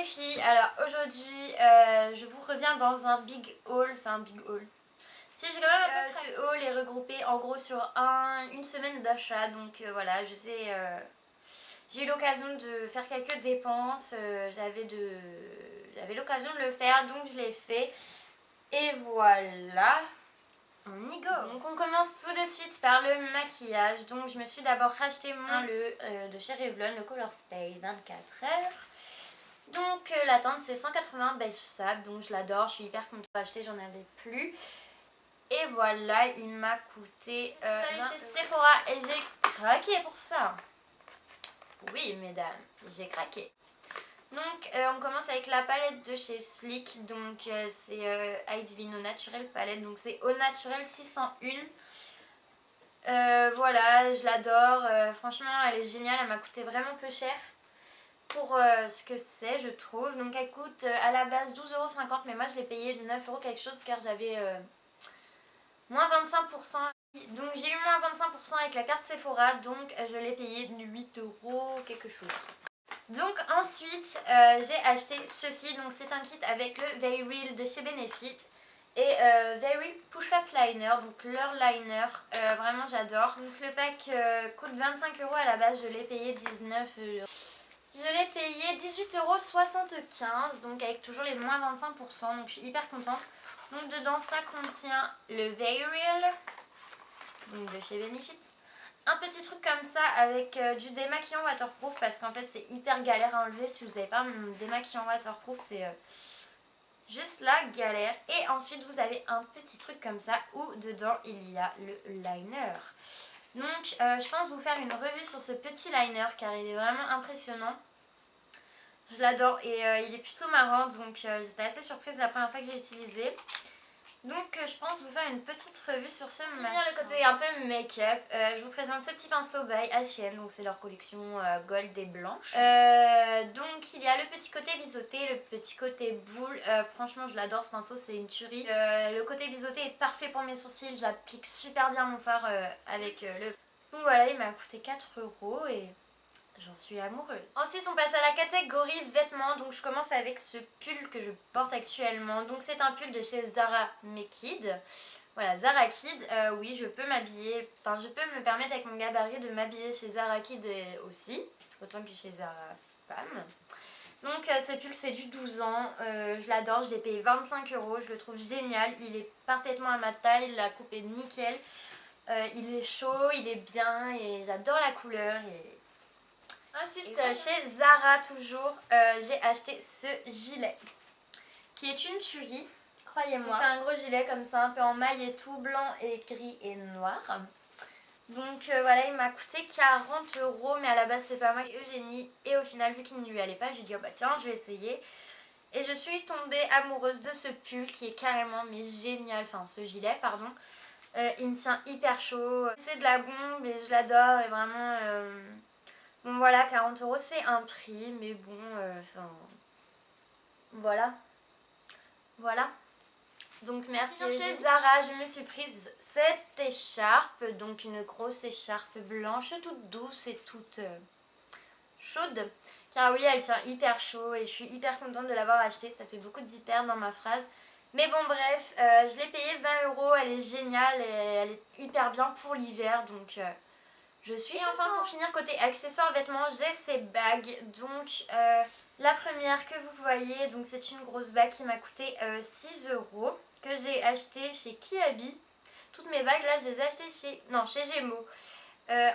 filles, alors aujourd'hui je vous reviens dans un big haul, Si j'ai quand même un peu ce haul est regroupé en gros sur une semaine d'achat, donc voilà, je sais, j'ai eu l'occasion de faire quelques dépenses, j'avais l'occasion de le faire, donc je l'ai fait, et voilà. On y go. Donc on commence tout de suite par le maquillage. Donc je me suis d'abord racheté mon de chez Revlon, le Color Stay 24 heures. Donc la teinte c'est 180 beige sable, donc je l'adore, je suis hyper contente d'acheter, j'en avais plus. Et voilà, il m'a coûté... je suis allée chez Sephora et j'ai craqué pour ça. Oui mesdames, j'ai craqué. Donc on commence avec la palette de chez Sleek, donc c'est Divine Au Naturel palette, donc c'est Au Naturel 601. Voilà, je l'adore, franchement elle est géniale, elle m'a coûté vraiment peu cher pour ce que c'est je trouve. Donc elle coûte à la base 12,50 €, mais moi je l'ai payé 9 € quelque chose car j'avais moins 25%. Donc j'ai eu moins 25% avec la carte Sephora, donc je l'ai payé 8 € quelque chose. Donc ensuite j'ai acheté ceci, donc c'est un kit avec le Very Real de chez Benefit et Very Push Up Liner, donc leur liner, vraiment j'adore. Donc le pack coûte 25 € à la base, je l'ai payé 19 €. Je l'ai payé 18,75 €, donc avec toujours les moins 25%, donc je suis hyper contente. Donc dedans ça contient le Very Real, donc de chez Benefit. Un petit truc comme ça avec du démaquillant waterproof parce qu'en fait c'est hyper galère à enlever. Si vous n'avez pas mon démaquillant waterproof, c'est juste la galère. Et ensuite vous avez un petit truc comme ça où dedans il y a le liner. Donc je pense vous faire une revue sur ce petit liner car il est vraiment impressionnant. Je l'adore et il est plutôt marrant, donc j'étais assez surprise la première fois que j'ai utilisé. Donc je pense vous faire une petite revue sur ce machin. Le côté un peu make-up, je vous présente ce petit pinceau by H&M, donc c'est leur collection gold et blanche. Donc il y a le petit côté biseauté, le petit côté boule, franchement je l'adore ce pinceau, c'est une tuerie. Le côté biseauté est parfait pour mes sourcils, j'applique super bien mon fard avec le... Donc voilà, il m'a coûté 4 € et... j'en suis amoureuse. Ensuite on passe à la catégorie vêtements, donc je commence avec ce pull que je porte actuellement. Donc c'est un pull de chez Zara Kid. Voilà, Zara Kid, oui je peux m'habiller, enfin je peux me permettre avec mon gabarit de m'habiller chez Zara Kid aussi, autant que chez Zara Femme. Donc ce pull c'est du 12 ans, je l'adore, je l'ai payé 25 €, je le trouve génial, il est parfaitement à ma taille, la coupe est nickel. Il est chaud, il est bien et j'adore la couleur. Ensuite, chez Zara toujours, j'ai acheté ce gilet qui est une tuerie, croyez-moi. C'est un gros gilet comme ça, un peu en maille et tout, blanc et gris et noir. Donc voilà, il m'a coûté 40 €, mais à la base c'est pas moi, c'est Eugénie. Et au final, vu qu'il ne lui allait pas, j'ai dit oh bah tiens, je vais essayer. Et je suis tombée amoureuse de ce pull qui est carrément mais génial, enfin ce gilet pardon. Il me tient hyper chaud, c'est de la bombe et je l'adore et vraiment... Bon voilà, 40 € c'est un prix, mais bon, enfin... voilà. Voilà. Donc merci. Chez Zara, je me suis prise cette écharpe, donc une grosse écharpe blanche, toute douce et toute chaude. Car oui, elle tient hyper chaud et je suis hyper contente de l'avoir achetée, ça fait beaucoup d'hyper dans ma phrase. Mais bon bref, je l'ai payée 20 €, elle est géniale et elle est hyper bien pour l'hiver, donc... je suis enfin pour finir côté accessoires vêtements, j'ai ces bagues. Donc la première que vous voyez, donc c'est une grosse bague qui m'a coûté 6 € que j'ai acheté chez Kiabi. Toutes mes bagues là je les ai achetées chez Gémeaux.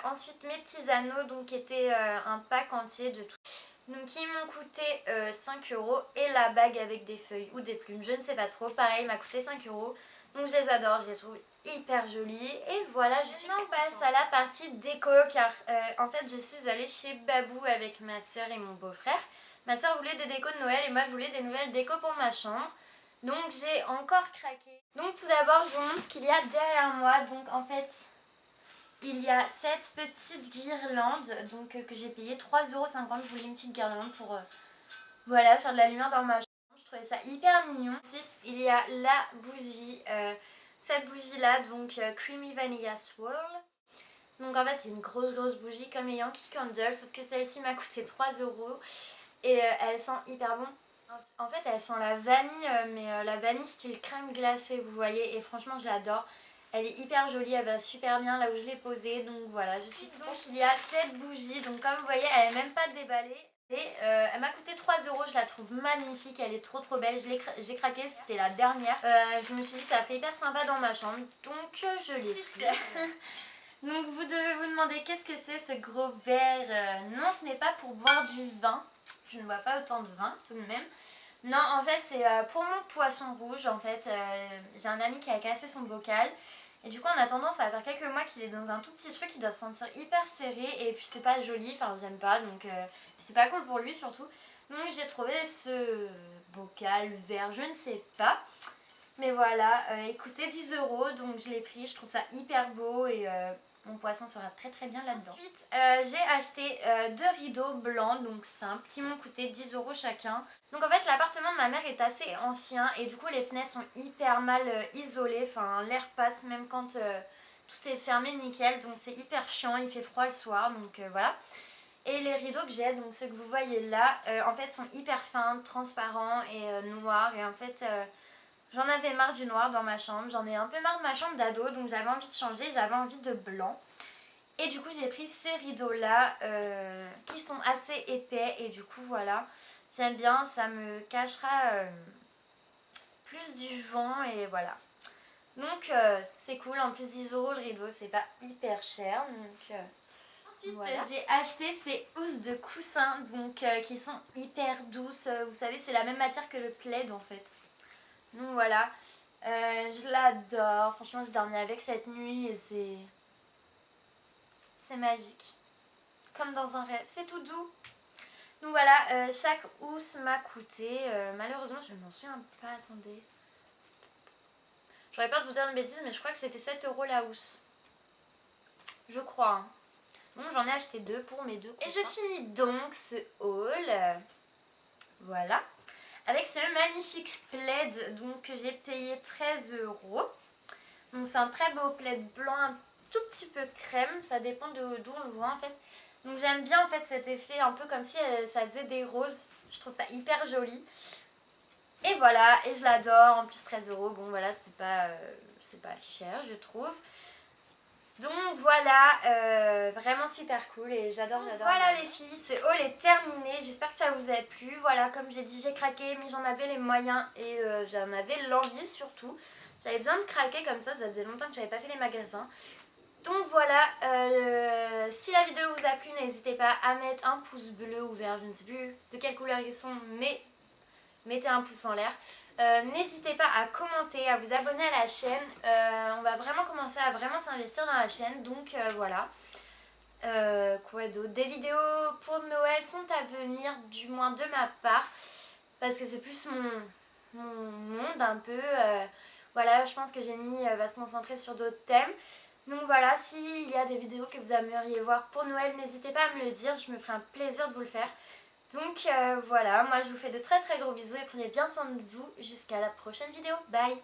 Ensuite mes petits anneaux donc qui étaient un pack entier de tout. Donc ils m'ont coûté 5 € et la bague avec des feuilles ou des plumes, je ne sais pas trop, pareil m'a coûté 5 €. Donc je les adore, je les trouve hyper jolies. Et voilà, on passe à la partie déco car en fait je suis allée chez Babou avec ma soeur et mon beau-frère. Ma soeur voulait des décos de Noël et moi je voulais des nouvelles décos pour ma chambre. Donc j'ai encore craqué. Donc tout d'abord je vous montre ce qu'il y a derrière moi. Donc en fait... il y a cette petite guirlande donc, que j'ai payé 3,50 €. Je voulais une petite guirlande pour voilà, faire de la lumière dans ma chambre. Je trouvais ça hyper mignon. Ensuite, il y a la bougie. Cette bougie là, donc Creamy Vanilla Swirl. Donc en fait, c'est une grosse bougie comme les Yankee Candle, sauf que celle-ci m'a coûté 3 €. et elle sent hyper bon. En fait elle sent la vanille mais la vanille style crème glacée vous voyez, et franchement je l'adore. Elle est hyper jolie, elle va super bien là où je l'ai posée, donc voilà. Donc il y a cette bougie, donc comme vous voyez elle est même pas déballée. Et elle m'a coûté 3 euros, je la trouve magnifique, elle est trop belle, j'ai craqué, c'était la dernière. Je me suis dit que ça fait hyper sympa dans ma chambre, donc je l'ai pris. Donc vous devez vous demander qu'est-ce que c'est ce gros verre. Non, ce n'est pas pour boire du vin, je ne bois pas autant de vin tout de même. Non, en fait c'est pour mon poisson rouge, en fait j'ai un ami qui a cassé son bocal. Et du coup en attendant ça va faire quelques mois qu'il est dans un tout petit truc, il doit se sentir hyper serré et puis c'est pas joli, enfin j'aime pas, donc c'est pas cool pour lui surtout. Donc j'ai trouvé ce bocal vert, je ne sais pas. Mais voilà, écoutez 10 euros, donc je l'ai pris, je trouve ça hyper beau et mon poisson sera très bien là-dedans. Ensuite j'ai acheté 2 rideaux blancs, donc simples, qui m'ont coûté 10 euros chacun. Donc en fait l'appartement de ma mère est assez ancien et du coup les fenêtres sont hyper mal isolées, enfin l'air passe même quand tout est fermé nickel, donc c'est hyper chiant, il fait froid le soir, donc voilà. Et les rideaux que j'ai, donc ceux que vous voyez là, en fait sont hyper fins, transparents et noirs, et en fait j'en avais marre du noir dans ma chambre, j'en ai un peu marre de ma chambre d'ado, donc j'avais envie de changer, j'avais envie de blanc. Et du coup j'ai pris ces rideaux là qui sont assez épais et du coup voilà, j'aime bien, ça me cachera plus du vent et voilà. Donc c'est cool, en plus 10 euros le rideau, c'est pas hyper cher. Donc ensuite voilà. J'ai acheté ces housses de coussins donc qui sont hyper douces, vous savez c'est la même matière que le plaid en fait. Donc voilà, je l'adore, franchement j'ai dormi avec cette nuit et c'est magique. Comme dans un rêve, c'est tout doux. Donc voilà, chaque housse m'a coûté, malheureusement je ne m'en souviens pas, attendez. J'aurais peur de vous dire une bêtise mais je crois que c'était 7 euros la housse. Je crois. Hein. Donc j'en ai acheté 2 pour mes 2 coussins. Et je finis donc ce haul, voilà. Avec ce magnifique plaid donc, que j'ai payé 13 euros. Donc c'est un très beau plaid blanc, un tout petit peu crème, ça dépend d'où on le voit en fait. Donc j'aime bien en fait cet effet un peu comme si ça faisait des roses, je trouve ça hyper joli. Et voilà, et je l'adore, en plus 13 euros, bon voilà, c'est pas cher je trouve. Donc voilà, vraiment super cool et j'adore. Voilà les filles, ce haul est terminé, j'espère que ça vous a plu. Voilà, comme j'ai dit, j'ai craqué mais j'en avais les moyens et j'en avais l'envie surtout. J'avais besoin de craquer comme ça faisait longtemps que j'avais pas fait les magasins. Donc voilà, si la vidéo vous a plu, n'hésitez pas à mettre un pouce bleu ou vert, je ne sais plus de quelle couleur ils sont, mais mettez un pouce en l'air. N'hésitez pas à commenter, à vous abonner à la chaîne. On va vraiment commencer à vraiment s'investir dans la chaîne, donc voilà. Quoi d'autre? Des vidéos pour Noël sont à venir, du moins de ma part, parce que c'est plus mon monde un peu. Voilà, je pense que Jenny va se concentrer sur d'autres thèmes. Donc voilà, s'il y a des vidéos que vous aimeriez voir pour Noël, n'hésitez pas à me le dire, je me ferai un plaisir de vous le faire. Donc voilà, moi je vous fais de très gros bisous et prenez bien soin de vous jusqu'à la prochaine vidéo. Bye!